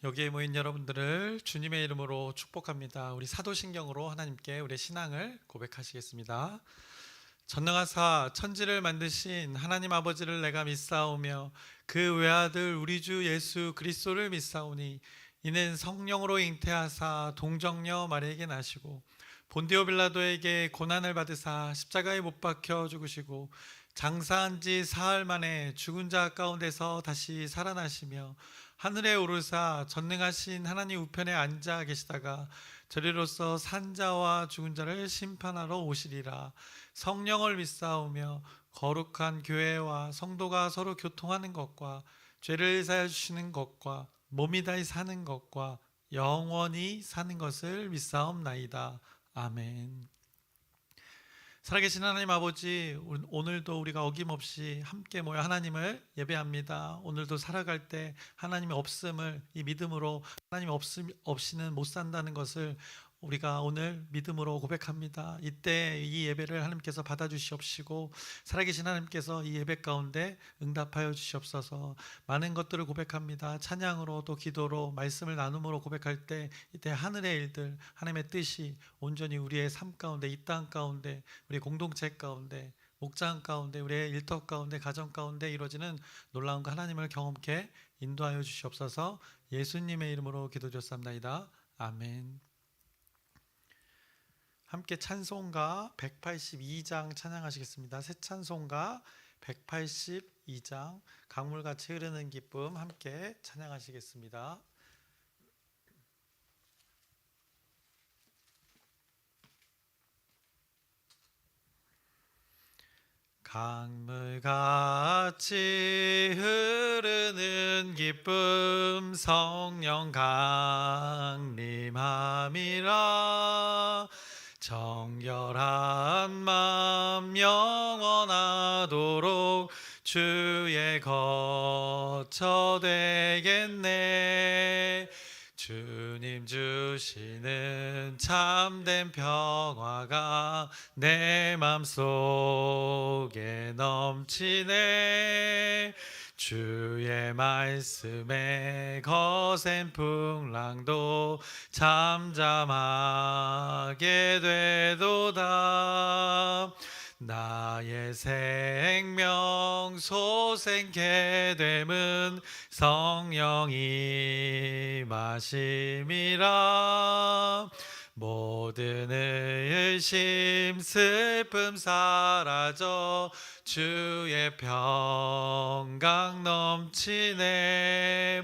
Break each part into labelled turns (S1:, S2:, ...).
S1: 여기에 모인 여러분들을 주님의 이름으로 축복합니다. 우리 사도신경으로 하나님께 우리의 신앙을 고백하시겠습니다. 전능하사 천지를 만드신 하나님 아버지를 내가 믿사오며 그 외아들 우리 주 예수 그리스도를 믿사오니 이는 성령으로 잉태하사 동정녀 마리에게 나시고 본디오 빌라도에게 고난을 받으사 십자가에 못 박혀 죽으시고 장사한 지 사흘 만에 죽은 자 가운데서 다시 살아나시며 하늘에 오르사 전능하신 하나님 우편에 앉아 계시다가 저리로서 산자와 죽은 자를 심판하러 오시리라. 성령을 믿사오며 거룩한 교회와 성도가 서로 교통하는 것과 죄를 사여 주시는 것과 몸이 다히 사는 것과 영원히 사는 것을 믿사옵나이다. 아멘. 살아계신 하나님 아버지, 오늘도 우리가 어김없이 함께 모여 하나님을 예배합니다. 오늘도 살아갈 때 하나님의 없음을 이 믿음으로 하나님 없이는 못 산다는 것을 우리가 오늘 믿음으로 고백합니다. 이때 이 예배를 하나님께서 받아주시옵시고 살아계신 하나님께서 이 예배 가운데 응답하여 주시옵소서. 많은 것들을 고백합니다. 찬양으로 또 기도로 말씀을 나눔으로 고백할 때 이때 하늘의 일들 하나님의 뜻이 온전히 우리의 삶 가운데 이 땅 가운데 우리 공동체 가운데 목장 가운데 우리의 일터 가운데 가정 가운데 이루어지는 놀라운 거 하나님을 경험케 인도하여 주시옵소서. 예수님의 이름으로 기도드렸습니다. 아멘. 함께 찬송가 182장 찬양하시겠습니다. 새 찬송가 182장 강물같이 흐르는 기쁨 함께 찬양하시겠습니다. 강물같이 흐르는 기쁨 성령 강림함이라. 정결한 맘 영원하도록 주의 거처 되겠네. 주님 주시는 참된 평화가 내 맘속에 넘치네. 주의 말씀에 거센 풍랑도 잠잠하게 되도다. 나의 생명 소생케 됨은 성령이 마심이라. 모든 의심 슬픔 사라져 주의 평강 넘치네.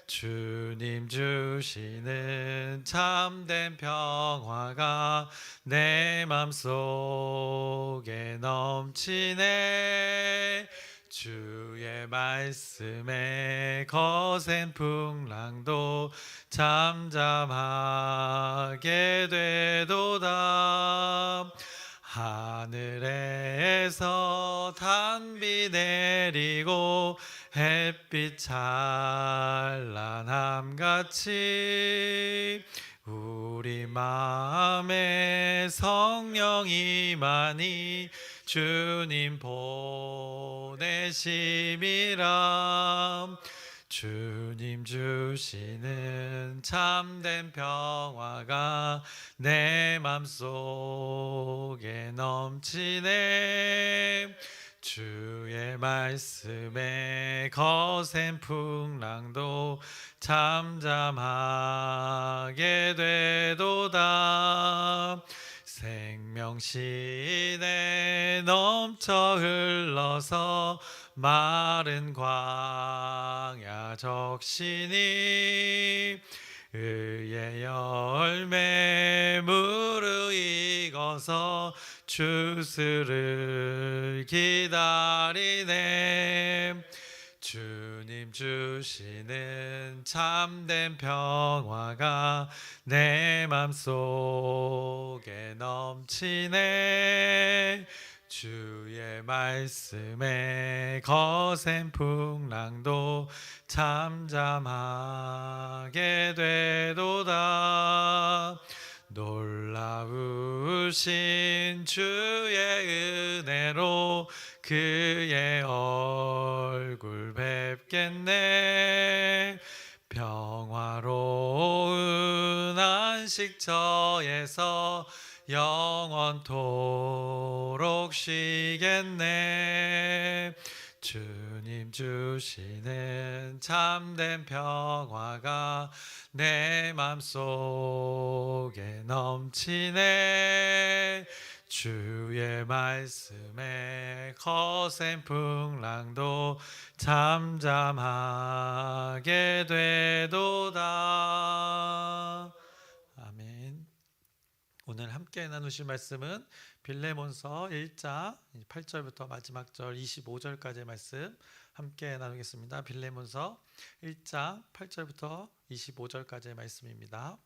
S1: 주님 주시는 참된 평화가 내 맘속에 넘치네. 주의 말씀에 거센 풍랑도 잠잠하게 되도다. 하늘에서 단비 내리고 햇빛 찬란함같이 우리 마음에 성령이 많이 주님 보내심이라. 주님 주시는 참된 평화가 내 맘속에 넘치네. 주의 말씀에 거센 풍랑도 잠잠하게 되도다. 생명신에 넘쳐 흘러서 마른 광야 적시니 의의 열매 무르익어서 주스를 기다리네. 주님 주시는 참된 평화가 내 맘속에 넘치네. 주의 말씀에 거센 풍랑도 잠잠하게 되도다. 놀라우신 주의 은혜로 그의 얼굴 뵙겠네. 평화로운 안식처에서 영원토록 쉬겠네. 주님 주시는 참된 평화가 내 맘속에 넘치네. 주의 말씀에 거센 풍랑도 잠잠하게 되도다. 아멘. 오늘 함께 나누실 말씀은 빌레몬서 1장 8절부터 마지막 절 25절까지의 말씀 함께 나누겠습니다. 빌레몬서 1장 8절부터 25절까지의 말씀입니다.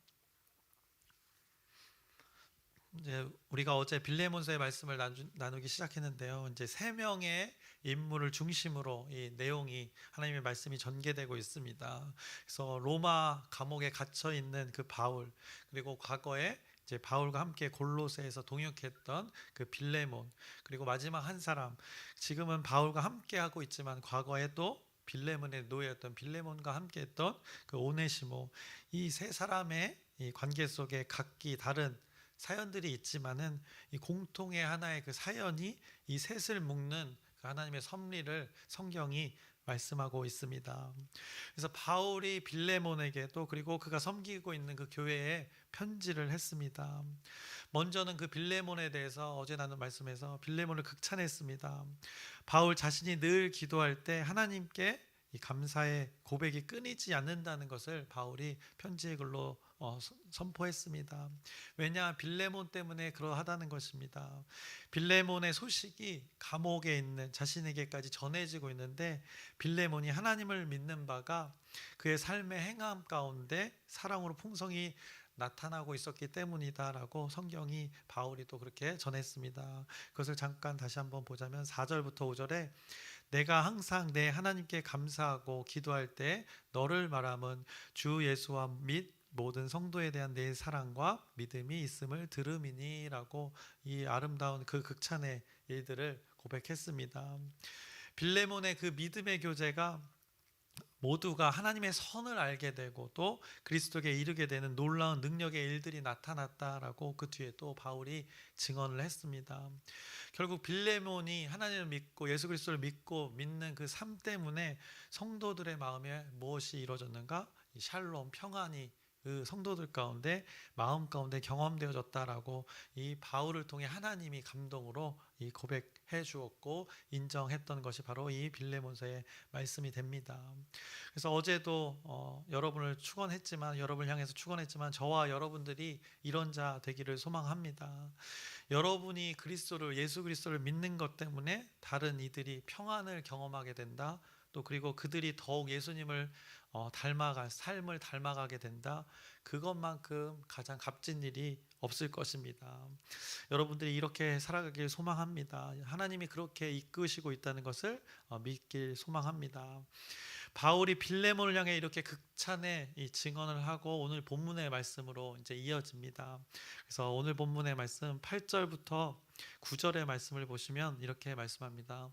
S1: 이제 우리가 어제 빌레몬서의 말씀을 나누기 시작했는데요. 이제 세 명의 인물을 중심으로 이 내용이 하나님의 말씀이 전개되고 있습니다. 그래서 로마 감옥에 갇혀 있는 그 바울, 그리고 과거에 이제 바울과 함께 골로새에서 동역했던 그 빌레몬, 그리고 마지막 한 사람, 지금은 바울과 함께 하고 있지만 과거에도 빌레몬의 노예였던 빌레몬과 함께했던 그 오네시모, 이 세 사람의 이 관계 속에 각기 다른 사연들이 있지만은 이 공통의 하나의 그 사연이 이 셋을 묶는 그 하나님의 섭리를 성경이 말씀하고 있습니다. 그래서 바울이 빌레몬에게도 그리고 그가 섬기고 있는 그 교회에 편지를 했습니다. 먼저는 그 빌레몬에 대해서 어제 나눈 말씀에서 빌레몬을 극찬했습니다. 바울 자신이 늘 기도할 때 하나님께 이 감사의 고백이 끊이지 않는다는 것을 바울이 편지의 글로 선포했습니다. 왜냐, 빌레몬 때문에 그러하다는 것입니다. 빌레몬의 소식이 감옥에 있는 자신에게까지 전해지고 있는데 빌레몬이 하나님을 믿는 바가 그의 삶의 행함 가운데 사랑으로 풍성히 나타나고 있었기 때문이다라고 성경이 바울이 또 그렇게 전했습니다. 그것을 잠깐 다시 한번 보자면 4절부터 5절에 내가 항상 내 하나님께 감사하고 기도할 때 너를 말함은 주 예수와 및 모든 성도에 대한 내 사랑과 믿음이 있음을 들음이니라고 이 아름다운 그 극찬의 일들을 고백했습니다. 빌레몬의 그 믿음의 교제가 모두가 하나님의 선을 알게 되고 또 그리스도께 이르게 되는 놀라운 능력의 일들이 나타났다라고 그 뒤에 또 바울이 증언을 했습니다. 결국 빌레몬이 하나님을 믿고 예수 그리스도를 믿고 믿는 그 삶 때문에 성도들의 마음에 무엇이 이루어졌는가? 이 샬롬, 평안이 그 성도들 가운데 마음 가운데 경험되어졌다라고 이 바울을 통해 하나님이 감동으로 이 고백해 주었고 인정했던 것이 바로 이 빌레몬서의 말씀이 됩니다. 그래서 어제도 여러분을 축원했지만 여러분을 향해서 축원했지만 저와 여러분들이 이런 자 되기를 소망합니다. 여러분이 그리스도를 예수 그리스도를 믿는 것 때문에 다른 이들이 평안을 경험하게 된다. 또 그리고 그들이 더욱 예수님을 삶을 닮아가게 된다. 그것만큼 가장 값진 일이 없을 것입니다. 여러분들이 이렇게 살아가길 소망합니다. 하나님이 그렇게 이끄시고 있다는 것을 믿길 소망합니다. 바울이 빌레몬을 향해 이렇게 극찬의 이 증언을 하고 오늘 본문의 말씀으로 이제 이어집니다. 그래서 오늘 본문의 말씀 8절부터 9절의 말씀을 보시면 이렇게 말씀합니다.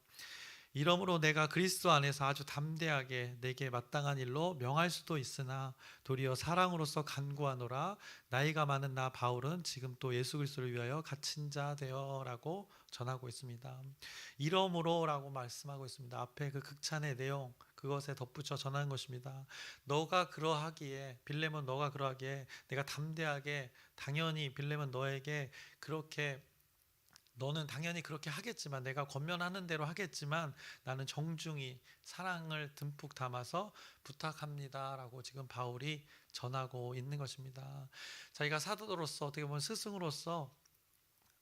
S1: 이러므로 내가 그리스도 안에서 아주 담대하게 내게 마땅한 일로 명할 수도 있으나 도리어 사랑으로서 간구하노라. 나이가 많은 나 바울은 지금 또 예수 그리스도를 위하여 갇힌 자 되어라고 전하고 있습니다. 이러므로라고 말씀하고 있습니다. 앞에 그 극찬의 내용 그것에 덧붙여 전하는 것입니다. 너가 그러하기에 빌레몬 너가 그러하기에 내가 담대하게 당연히 빌레몬 너에게 그렇게 너는 당연히 그렇게 하겠지만 내가 권면하는 대로 하겠지만 나는 정중히 사랑을 듬뿍 담아서 부탁합니다라고 지금 바울이 전하고 있는 것입니다. 자기가 사도로서 어떻게 보면 스승으로서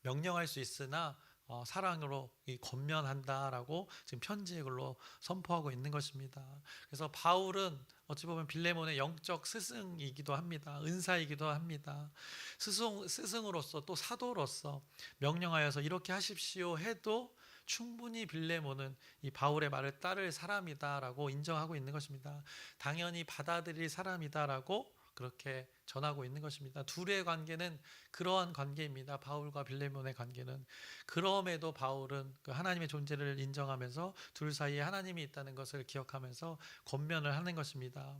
S1: 명령할 수 있으나 사랑으로 권면한다라고 지금 편지의 글로 선포하고 있는 것입니다. 그래서 바울은 어찌 보면 빌레몬의 영적 스승이기도 합니다. 은사이기도 합니다. 스승으로서 또 사도로서 명령하여서 이렇게 하십시오 해도 충분히 빌레몬은 이 바울의 말을 따를 사람이다라고 인정하고 있는 것입니다. 당연히 받아들일 사람이다라고 그렇게 전하고 있는 것입니다. 둘의 관계는 그러한 관계입니다. 바울과 빌레몬의 관계는. 그럼에도 바울은 그 하나님의 존재를 인정하면서 둘 사이에 하나님이 있다는 것을 기억하면서 권면을 하는 것입니다.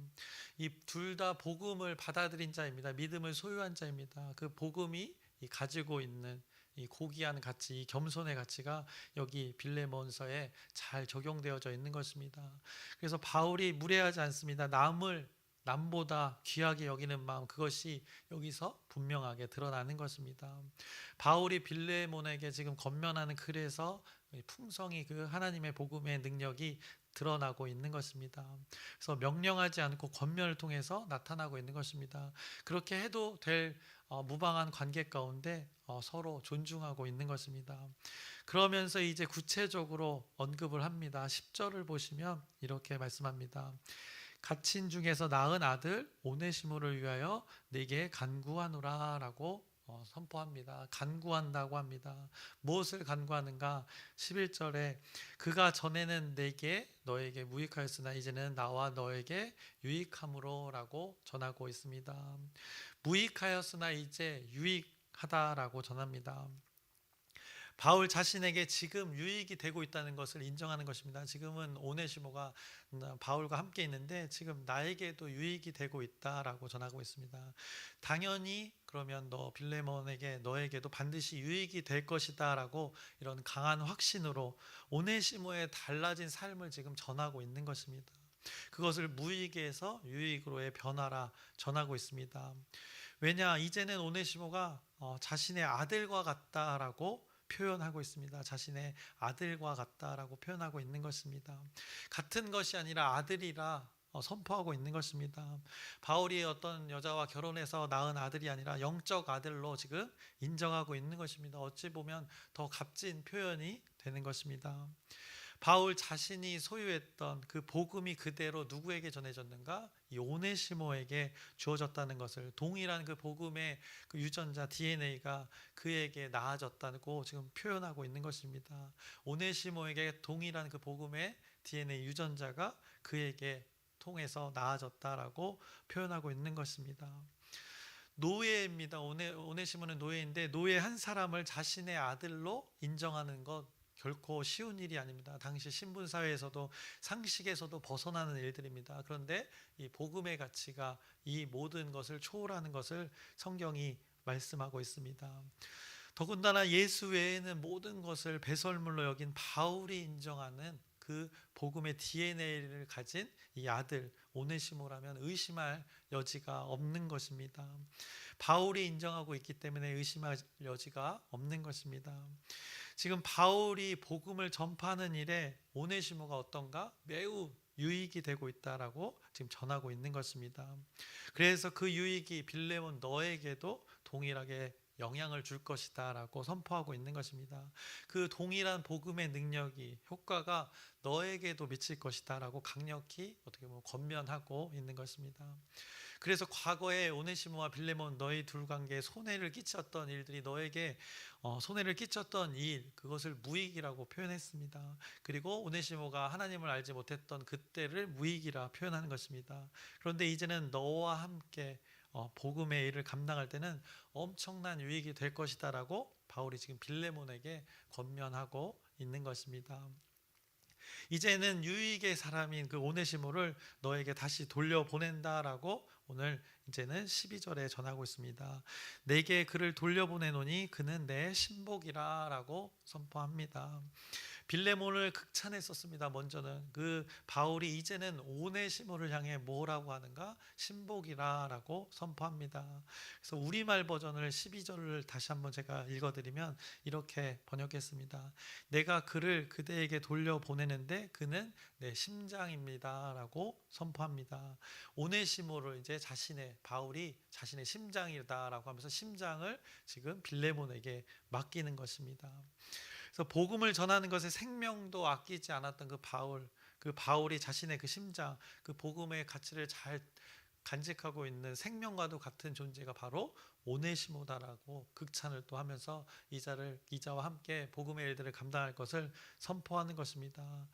S1: 이 둘 다 복음을 받아들인 자입니다. 믿음을 소유한 자입니다. 그 복음이 가지고 있는 이 고귀한 가치, 이 겸손의 가치가 여기 빌레몬서에 잘 적용되어져 있는 것입니다. 그래서 바울이 무례하지 않습니다. 남보다 귀하게 여기는 마음, 그것이 여기서 분명하게 드러나는 것입니다. 바울이 빌레몬에게 지금 권면하는 글에서 풍성히 그 하나님의 복음의 능력이 드러나고 있는 것입니다. 그래서 명령하지 않고 권면을 통해서 나타나고 있는 것입니다. 그렇게 해도 될 무방한 관계 가운데 서로 존중하고 있는 것입니다. 그러면서 이제 구체적으로 언급을 합니다. 10절을 보시면 이렇게 말씀합니다. 갇힌 중에서 낳은 아들 오네시모를 위하여 내게 간구하노라 라고 선포합니다. 간구한다고 합니다. 무엇을 간구하는가? 11절에 그가 전에는 너에게 무익하였으나 이제는 나와 너에게 유익함으로 라고 전하고 있습니다. 무익하였으나 이제 유익하다라고 전합니다. 바울 자신에게 지금 유익이 되고 있다는 것을 인정하는 것입니다. 지금은 오네시모가 바울과 함께 있는데 지금 나에게도 유익이 되고 있다라고 전하고 있습니다. 당연히 그러면 빌레몬에게 너에게도 반드시 유익이 될 것이다라고 이런 강한 확신으로 오네시모의 달라진 삶을 지금 전하고 있는 것입니다. 그것을 무익에서 유익으로의 변화라 전하고 있습니다. 왜냐, 이제는 오네시모가 자신의 아들과 같다라고 표현하고 있습니다. 자신의 아들과 같다라고 표현하고 있는 것입니다. 같은 것이 아니라 아들이라 선포하고 있는 것입니다. 바울이 어떤 여자와 결혼해서 낳은 아들이 아니라 영적 아들로 지금 인정하고 있는 것입니다. 어찌 보면 더 값진 표현이 되는 것입니다. 바울 자신이 소유했던 그 복음이 그대로 누구에게 전해졌는가? 이 오네시모에게 주어졌다는 것을, 동일한 그 복음의 그 유전자 DNA가 그에게 나아졌다고 지금 표현하고 있는 것입니다. 오네시모에게 동일한 그 복음의 DNA 유전자가 그에게 통해서 나아졌다라고 표현하고 있는 것입니다. 노예입니다. 오네시모는 노예인데 노예 한 사람을 자신의 아들로 인정하는 것 결코 쉬운 일이 아닙니다. 당시 신분사회에서도 상식에서도 벗어나는 일들입니다. 그런데 이 복음의 가치가 이 모든 것을 초월하는 것을 성경이 말씀하고 있습니다. 더군다나 예수 외에는 모든 것을 배설물로 여긴 바울이 인정하는 그 복음의 DNA를 가진 이 아들 오네시모라면 의심할 여지가 없는 것입니다. 바울이 인정하고 있기 때문에 의심할 여지가 없는 것입니다. 지금 바울이 복음을 전파하는 일에 오네시모가 어떤가? 매우 유익이 되고 있다라고 지금 전하고 있는 것입니다. 그래서 그 유익이 빌레몬 너에게도 동일하게 영향을 줄 것이다 라고 선포하고 있는 것입니다. 그 동일한 복음의 능력이, 효과가 너에게도 미칠 것이다 라고 강력히 어떻게 보면 권면하고 있는 것입니다. 그래서 과거에 오네시모와 빌레몬 너희 둘 관계에 손해를 끼쳤던 일들이 너에게 손해를 끼쳤던 일, 그것을 무익이라고 표현했습니다. 그리고 오네시모가 하나님을 알지 못했던 그때를 무익이라 표현하는 것입니다. 그런데 이제는 너와 함께 복음의 일을 감당할 때는 엄청난 유익이 될 것이다 라고 바울이 지금 빌레몬에게 권면하고 있는 것입니다. 이제는 유익의 사람인 그 오네시모를 너에게 다시 돌려보낸다라고 오늘 이제는 12절에 전하고 있습니다. 내게 그를 돌려보내노니 그는 내 신복이라 라고 선포합니다. 빌레몬을 극찬했었습니다. 먼저는 그 바울이 이제는 오네시모를 향해 뭐라고 하는가? 신복이라 라고 선포합니다. 그래서 우리말 버전을 12절을 다시 한번 제가 읽어드리면 이렇게 번역했습니다. 내가 그를 그대에게 돌려보내는데 그는 내 심장입니다 라고 선포합니다. 오네시모를 이제 바울이 자신의 심장이다 라고 하면서 심장을 지금 빌레몬에게 맡기는 것입니다. 그래서 복음을 전하는 것에 생명도 아끼지 않았던 그 바울이 자신의 그 심장, 그 복음의 가치를 잘 간직하고 있는 생명과도 같은 존재가 바로 오네시모다라고 극찬을 또 하면서 이자와 함께 복음의 일들을 감당할 것을 선포하는 것입니다.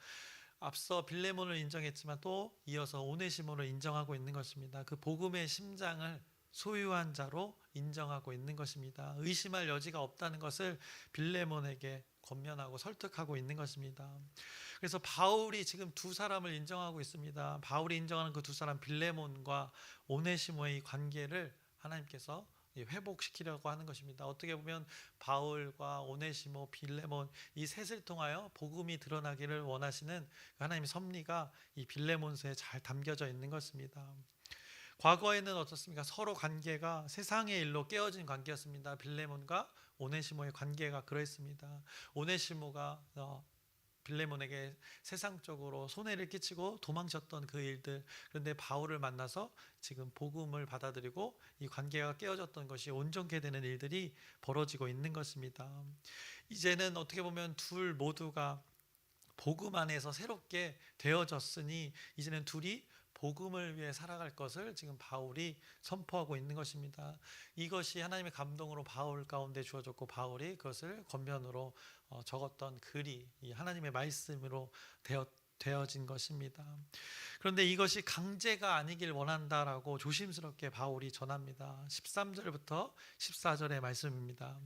S1: 앞서 빌레몬을 인정했지만 또 이어서 오네시모를 인정하고 있는 것입니다. 그 복음의 심장을 소유한 자로 인정하고 있는 것입니다. 의심할 여지가 없다는 것을 빌레몬에게 권면하고 설득하고 있는 것입니다. 그래서 바울이 지금 두 사람을 인정하고 있습니다. 바울이 인정하는 그 두 사람 빌레몬과 오네시모의 관계를 하나님께서 회복시키려고 하는 것입니다. 어떻게 보면 바울과 오네시모, 빌레몬 이 셋을 통하여 복음이 드러나기를 원하시는 하나님의 섭리가 이 빌레몬서에 잘 담겨져 있는 것입니다. 과거에는 어떻습니까? 서로 관계가 세상의 일로 깨어진 관계였습니다. 빌레몬과 오네시모의 관계가 그랬습니다. 오네시모가 빌레몬에게 세상적으로 손해를 끼치고 도망쳤던 그 일들, 그런데 바울을 만나서 지금 복음을 받아들이고 이 관계가 깨어졌던 것이 온전케 되는 일들이 벌어지고 있는 것입니다. 이제는 어떻게 보면 둘 모두가 복음 안에서 새롭게 되어졌으니 이제는 둘이 복음을 위해 살아갈 것을 지금 바울이 선포하고 있는 것입니다. 이것이 하나님의 감동으로 바울 가운데 주어졌고 바울이 그것을 권면으로 적었던 글이 이 하나님의 말씀으로 되어진 것입니다. 그런데 이것이 강제가 아니길 원한다라고 조심스럽게 바울이 전합니다. 13절부터 14절의 말씀입니다.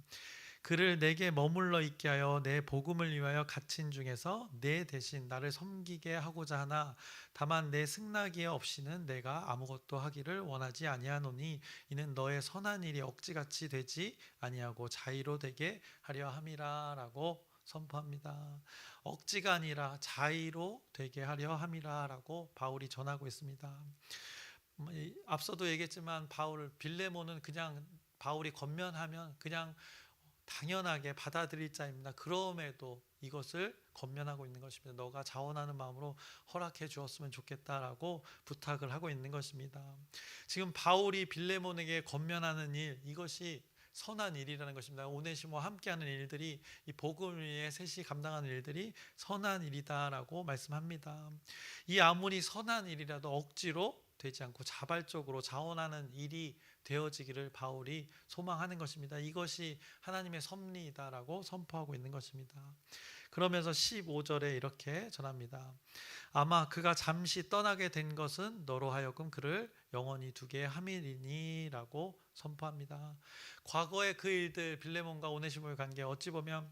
S1: 그를 내게 머물러 있게 하여 내 복음을 위하여 갇힌 중에서 내 대신 나를 섬기게 하고자 하나 다만 내 승낙이 없이는 내가 아무것도 하기를 원하지 아니하노니 이는 너의 선한 일이 억지같이 되지 아니하고 자의로 되게 하려 함이라 라고 선포합니다. 억지가 아니라 자의로 되게 하려 함이라 라고 바울이 전하고 있습니다. 앞서도 얘기했지만 빌레몬은 그냥 바울이 권면하면 그냥 당연하게 받아들일 자입니다. 그럼에도 이것을 권면하고 있는 것입니다. 너가 자원하는 마음으로 허락해 주었으면 좋겠다라고 부탁을 하고 있는 것입니다. 지금 바울이 빌레몬에게 권면하는 일, 이것이 선한 일이라는 것입니다. 오네시모와 함께하는 일들이 이 복음 위에 셋이 감당하는 일들이 선한 일이다라고 말씀합니다. 이 아무리 선한 일이라도 억지로 되지 않고 자발적으로 자원하는 일이 되어지기를 바울이 소망하는 것입니다. 이것이 하나님의 섭리이다라고 선포하고 있는 것입니다. 그러면서 15절에 이렇게 전합니다. 아마 그가 잠시 떠나게 된 것은 너로 하여금 그를 영원히 두게 함이니라 라고 선포합니다. 과거의 그 일들, 빌레몬과 오네시모의 관계 어찌 보면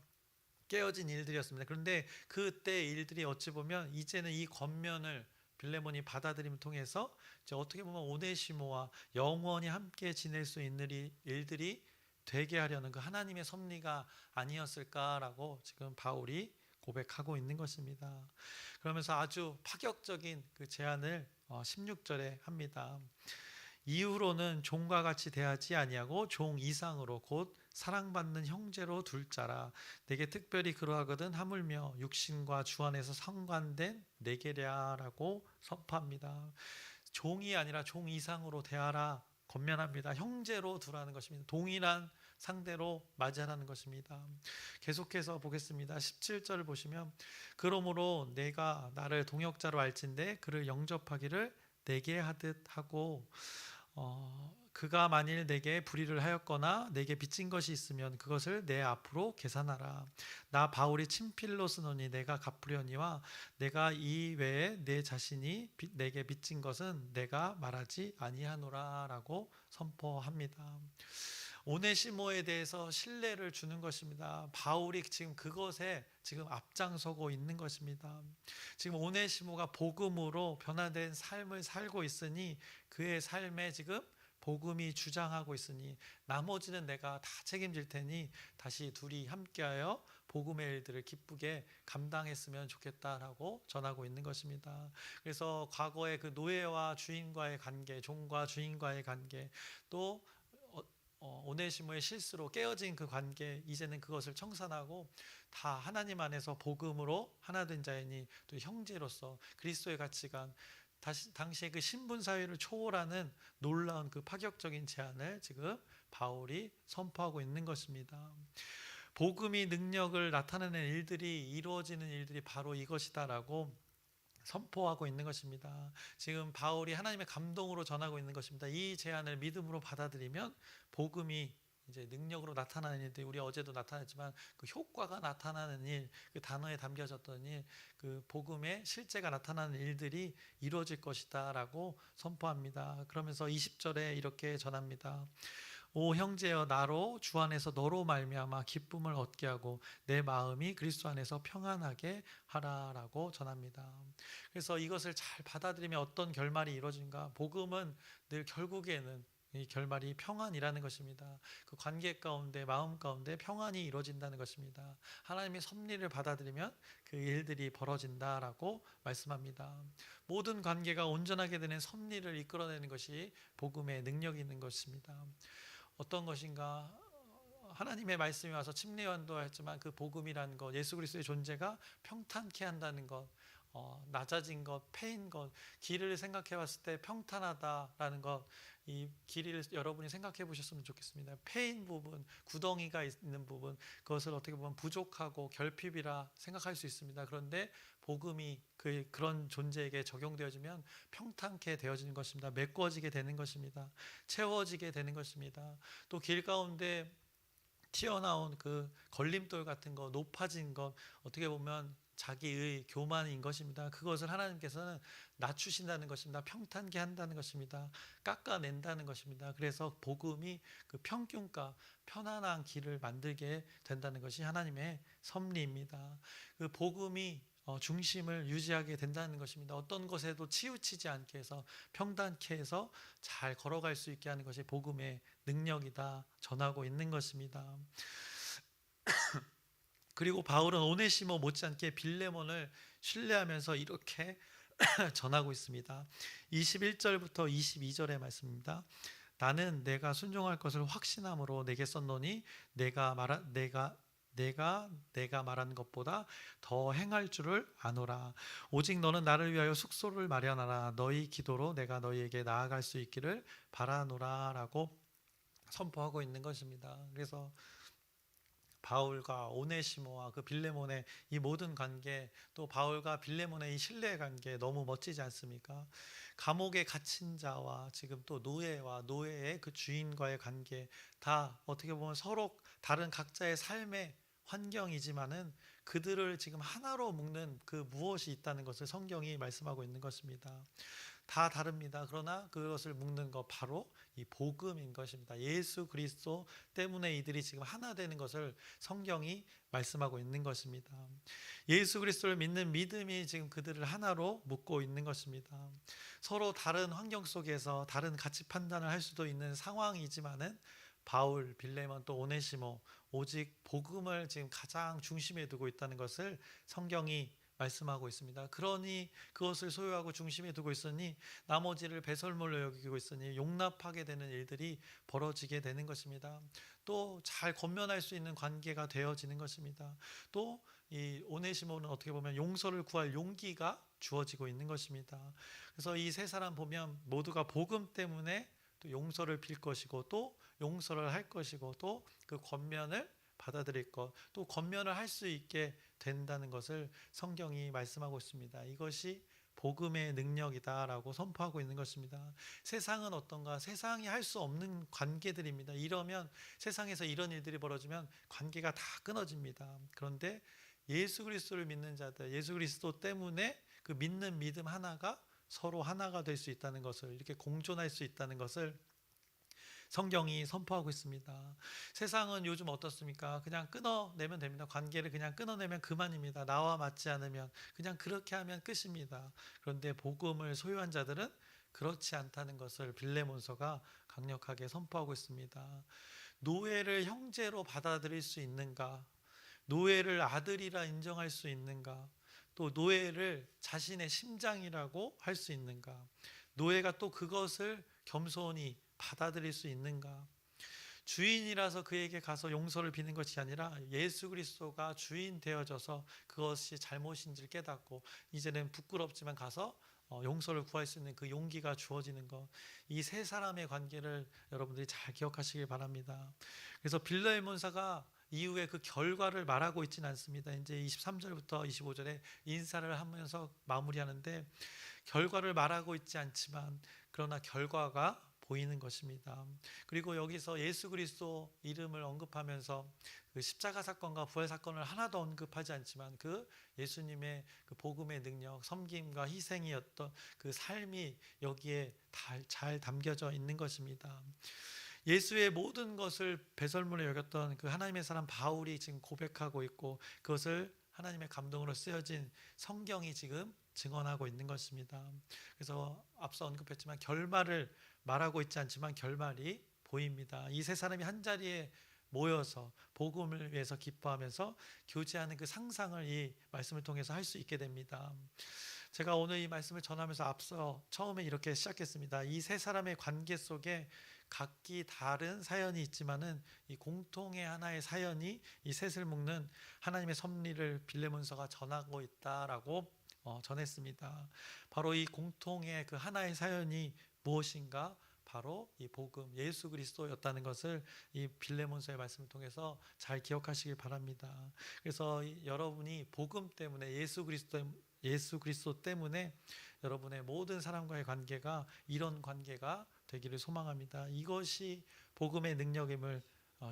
S1: 깨어진 일들이었습니다. 그런데 그때 일들이 어찌 보면 이제는 이 권면을 빌레몬이 받아들임을 통해서 이제 어떻게 보면 오네시모와 영원히 함께 지낼 수 있는 일들이 되게 하려는 그 하나님의 섭리가 아니었을까라고 지금 바울이 고백하고 있는 것입니다. 그러면서 아주 파격적인 그 제안을 16절에 합니다. 이후로는 종과 같이 대하지 아니하고 종 이상으로 곧 사랑받는 형제로 둘 자라. 내게 특별히 그러하거든 하물며 육신과 주 안에서 상관된 내게랴라고 선포합니다. 종이 아니라 종 이상으로 대하라 권면합니다. 형제로 두라는 것입니다. 동일한 상대로 맞이하라는 것입니다. 계속해서 보겠습니다. 17절 보시면 그러므로 내가 나를 동역자로 알진대 그를 영접하기를 내게 하듯 하고 그가 만일 내게 불의를 하였거나 내게 빚진 것이 있으면 그것을 내 앞으로 계산하라. 나 바울이 친필로 쓰노니 내가 갚으려니와 내가 이 외에 내 자신이 내게 빚진 것은 내가 말하지 아니하노라 라고 선포합니다. 오네시모에 대해서 신뢰를 주는 것입니다. 바울이 지금 그것에 지금 앞장서고 있는 것입니다. 지금 오네시모가 복음으로 변화된 삶을 살고 있으니 그의 삶에 지금 복음이 주장하고 있으니 나머지는 내가 다 책임질 테니 다시 둘이 함께하여 복음의 일들을 기쁘게 감당했으면 좋겠다라고 전하고 있는 것입니다. 그래서 과거의 그 노예와 주인과의 관계, 종과 주인과의 관계, 또 오네시모의 실수로 깨어진 그 관계, 이제는 그것을 청산하고 다 하나님 안에서 복음으로 하나 된 자이니 또 형제로서 그리스도의 가치관, 당시의 그 신분 사회를 초월하는 놀라운 그 파격적인 제안을 지금 바울이 선포하고 있는 것입니다. 복음이 능력을 나타내는 일들이 이루어지는 일들이 바로 이것이다라고 선포하고 있는 것입니다. 지금 바울이 하나님의 감동으로 전하고 있는 것입니다. 이 제안을 믿음으로 받아들이면 복음이 이제 능력으로 나타나는 일들, 우리 어제도 나타났지만 그 효과가 나타나는 일, 그 단어에 담겨졌던 일, 그 복음의 실제가 나타나는 일들이 이루어질 것이다라고 선포합니다. 그러면서 20절에 이렇게 전합니다. 오 형제여, 나로 주 안에서 너로 말미암아 기쁨을 얻게 하고 내 마음이 그리스도 안에서 평안하게 하라라고 전합니다. 그래서 이것을 잘 받아들이면 어떤 결말이 이루어진가? 복음은 늘 결국에는 이 결말이 평안이라는 것입니다. 그 관계 가운데, 마음 가운데 평안이 이루어진다는 것입니다. 하나님의 섭리를 받아들이면 그 일들이 벌어진다라고 말씀합니다. 모든 관계가 온전하게 되는 섭리를 이끌어내는 것이 복음의 능력이 있는 것입니다. 어떤 것인가? 하나님의 말씀이 와서 침례요한도 했지만 그 복음이라는 것, 예수 그리스도의 존재가 평탄케 한다는 것, 낮아진 것, 패인 것, 길을 생각해 봤을 때 평탄하다라는 것, 이 길을 여러분이 생각해 보셨으면 좋겠습니다. 패인 부분, 구덩이가 있는 부분, 그것을 어떻게 보면 부족하고 결핍이라 생각할 수 있습니다. 그런데 복음이 그런 존재에게 적용되어지면 평탄케 되어지는 것입니다. 메꿔지게 되는 것입니다. 채워지게 되는 것입니다. 또 길 가운데 튀어나온 그 걸림돌 같은 거, 높아진 것, 어떻게 보면 자기의 교만인 것입니다. 그것을 하나님께서는 낮추신다는 것입니다. 평탄케 한다는 것입니다. 깎아낸다는 것입니다. 그래서 복음이 그 평균과 편안한 길을 만들게 된다는 것이 하나님의 섭리입니다. 그 복음이 중심을 유지하게 된다는 것입니다. 어떤 것에도 치우치지 않게 해서 평단케 해서 잘 걸어갈 수 있게 하는 것이 복음의 능력이다 전하고 있는 것입니다. 그리고 바울은 오네시모 못지않게 빌레몬을 신뢰하면서 이렇게 전하고 있습니다. 21절부터 22절의 말씀입니다. 나는 내가 순종할 것을 확신함으로 내게 썼노니 내가 말한 것보다 더 행할 줄을 아노라. 오직 너는 나를 위하여 숙소를 마련하라. 너희 기도로 내가 너희에게 나아갈 수 있기를 바라노라라고 선포하고 있는 것입니다. 그래서 바울과 오네시모와 그 빌레몬의 이 모든 관계, 또 바울과 빌레몬의 이 신뢰 관계 너무 멋지지 않습니까? 감옥에 갇힌 자와 지금 또 노예와 노예의 그 주인과의 관계, 다 어떻게 보면 서로 다른 각자의 삶의 환경이지만은 그들을 지금 하나로 묶는 그 무엇이 있다는 것을 성경이 말씀하고 있는 것입니다. 다 다릅니다. 그러나 그것을 묶는 것 바로 이 복음인 것입니다. 예수 그리스도 때문에 이들이 지금 하나 되는 것을 성경이 말씀하고 있는 것입니다. 예수 그리스도를 믿는 믿음이 지금 그들을 하나로 묶고 있는 것입니다. 서로 다른 환경 속에서 다른 가치 판단을 할 수도 있는 상황이지만은 바울, 빌레몬 또 오네시모, 오직 복음을 지금 가장 중심에 두고 있다는 것을 성경이 말씀하고 있습니다. 그러니 그것을 소유하고 중심에 두고 있으니 나머지를 배설물로 여기고 있으니 용납하게 되는 일들이 벌어지게 되는 것입니다. 또 잘 권면할 수 있는 관계가 되어지는 것입니다. 또 이 오네시모는 어떻게 보면 용서를 구할 용기가 주어지고 있는 것입니다. 그래서 이 세 사람 보면 모두가 복음 때문에 또 용서를 빌 것이고 또 용서를 할 것이고 또 그 권면을 받아들일 것, 또 권면을 할 수 있게 된다는 것을 성경이 말씀하고 있습니다. 이것이 복음의 능력이다라고 선포하고 있는 것입니다. 세상은 어떤가? 세상이 할 수 없는 관계들입니다. 이러면 세상에서 이런 일들이 벌어지면 관계가 다 끊어집니다. 그런데 예수 그리스도를 믿는 자들, 예수 그리스도 때문에 그 믿는 믿음 하나가 서로 하나가 될 수 있다는 것을, 이렇게 공존할 수 있다는 것을 성경이 선포하고 있습니다. 세상은 요즘 어떻습니까? 그냥 끊어내면 됩니다. 관계를 그냥 끊어내면 그만입니다. 나와 맞지 않으면 그냥 그렇게 하면 끝입니다. 그런데 복음을 소유한 자들은 그렇지 않다는 것을 빌레몬서가 강력하게 선포하고 있습니다. 노예를 형제로 받아들일 수 있는가? 노예를 아들이라 인정할 수 있는가? 또 노예를 자신의 심장이라고 할 수 있는가? 노예가 또 그것을 겸손히 받아들일 수 있는가? 주인이라서 그에게 가서 용서를 비는 것이 아니라 예수 그리스도가 주인 되어져서 그것이 잘못인지를 깨닫고 이제는 부끄럽지만 가서 용서를 구할 수 있는 그 용기가 주어지는 것, 이 세 사람의 관계를 여러분들이 잘 기억하시길 바랍니다. 그래서 빌레몬사가 이후에 그 결과를 말하고 있지는 않습니다. 이제 23절부터 25절에 인사를 하면서 마무리하는데 결과를 말하고 있지 않지만 그러나 결과가 보이는 것입니다. 그리고 여기서 예수 그리스도 이름을 언급하면서 그 십자가 사건과 부활 사건을 하나도 언급하지 않지만 그 예수님의 그 복음의 능력, 섬김과 희생이었던 그 삶이 여기에 잘 담겨져 있는 것입니다. 예수의 모든 것을 배설물로 여겼던 그 하나님의 사람 바울이 지금 고백하고 있고, 그것을 하나님의 감동으로 쓰여진 성경이 지금 증언하고 있는 것입니다. 그래서 앞서 언급했지만 결말을 말하고 있지 않지만 결말이 보입니다. 이 세 사람이 한 자리에 모여서 복음을 위해서 기뻐하면서 교제하는 그 상상을 이 말씀을 통해서 할 수 있게 됩니다. 제가 오늘 이 말씀을 전하면서 앞서 처음에 이렇게 시작했습니다. 이 세 사람의 관계 속에 각기 다른 사연이 있지만은 이 공통의 하나의 사연이 이 셋을 묶는 하나님의 섭리를 빌레몬서가 전하고 있다라고 전했습니다. 바로 이 공통의 그 하나의 사연이 무엇인가? 바로 이 복음 예수 그리스도였다는 것을 이 빌레몬서의 말씀을 통해서 잘 기억하시길 바랍니다. 그래서 여러분이 복음 때문에 예수 그리스도 때문에 여러분의 모든 사람과의 관계가 이런 관계가 되기를 소망합니다. 이것이 복음의 능력임을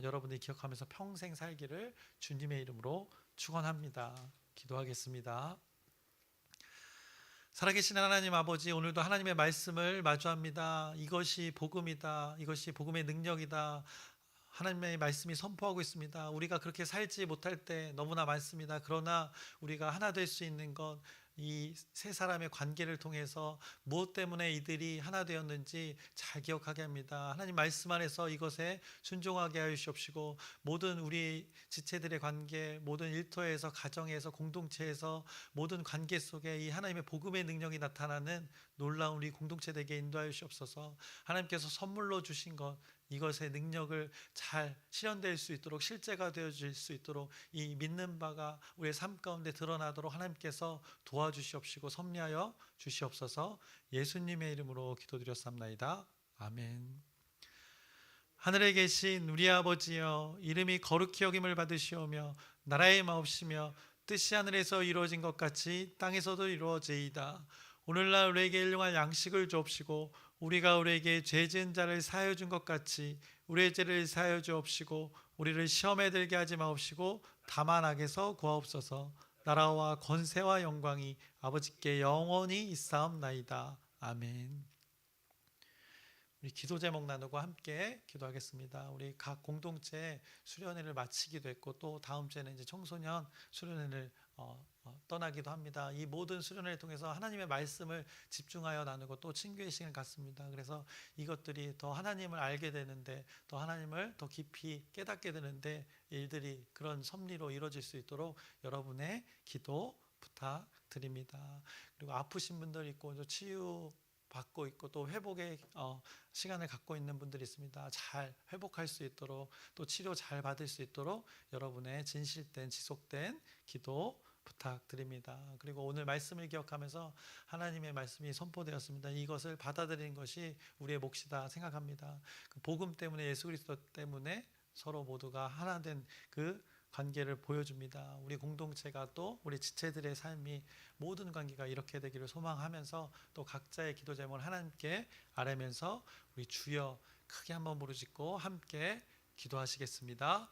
S1: 여러분이 기억하면서 평생 살기를 주님의 이름으로 축원합니다. 기도하겠습니다. 살아계신 하나님 아버지, 오늘도 하나님의 말씀을 마주합니다. 이것이 복음이다. 이것이 복음의 능력이다. 하나님의 말씀이 선포하고 있습니다. 우리가 그렇게 살지 못할 때 너무나 많습니다. 그러나 우리가 하나 될 수 있는 것, 이 세 사람의 관계를 통해서 무엇 때문에 이들이 하나 되었는지 잘 기억하게 합니다. 하나님 말씀 안에서 이것에 순종하게 하여 주시옵시고, 모든 우리 지체들의 관계, 모든 일터에서, 가정에서, 공동체에서 모든 관계 속에 이 하나님의 복음의 능력이 나타나는 놀라운 우리 공동체 되게 인도하여 주옵소서. 하나님께서 선물로 주신 것, 이것의 능력을 잘 실현될 수 있도록, 실제가 되어질 수 있도록 이 믿는 바가 우리의 삶 가운데 드러나도록 하나님께서 도와주시옵시고 섭리하여 주시옵소서. 예수님의 이름으로 기도드렸사옵나이다. 아멘. 하늘에 계신 우리 아버지여, 이름이 거룩히 여김을 받으시오며 나라의 마옵시며 뜻이 하늘에서 이루어진 것 같이 땅에서도 이루어지이다. 오늘날 우리에게 일용할 양식을 주옵시고 우리가 우리에게 죄 지은 자를 사하여 준 것 같이 우리의 죄를 사하여 주옵시고 우리를 시험에 들게 하지 마옵시고 다만 악에서 구하옵소서. 나라와 권세와 영광이 아버지께 영원히 있사옵나이다. 아멘. 우리 기도 제목 나누고 함께 기도하겠습니다. 우리 각 공동체 수련회를 마치기도 했고 또 다음 주에는 이제 청소년 수련회를 떠나기도 합니다. 이 모든 수련회를 통해서 하나님의 말씀을 집중하여 나누고 또 친교의 시간을 갖습니다. 그래서 이것들이 더 하나님을 알게 되는데, 더 하나님을 더 깊이 깨닫게 되는데 일들이 그런 섭리로 이루어질 수 있도록 여러분의 기도 부탁드립니다. 그리고 아프신 분들 있고 치유 받고 있고 또 회복의 시간을 갖고 있는 분들이 있습니다. 잘 회복할 수 있도록 또 치료 잘 받을 수 있도록 여러분의 진실된 지속된 기도 부탁드립니다. 그리고 오늘 말씀을 기억하면서 하나님의 말씀이 선포되었습니다. 이것을 받아들이는 것이 우리의 몫이다 생각합니다. 그 복음 때문에, 예수 그리스도 때문에 서로 모두가 하나 된 그 관계를 보여줍니다. 우리 공동체가 또 우리 지체들의 삶이 모든 관계가 이렇게 되기를 소망하면서 또 각자의 기도 제목을 하나님께 아뢰면서 우리 주여 크게 한번 부르짖고 함께 기도하시겠습니다.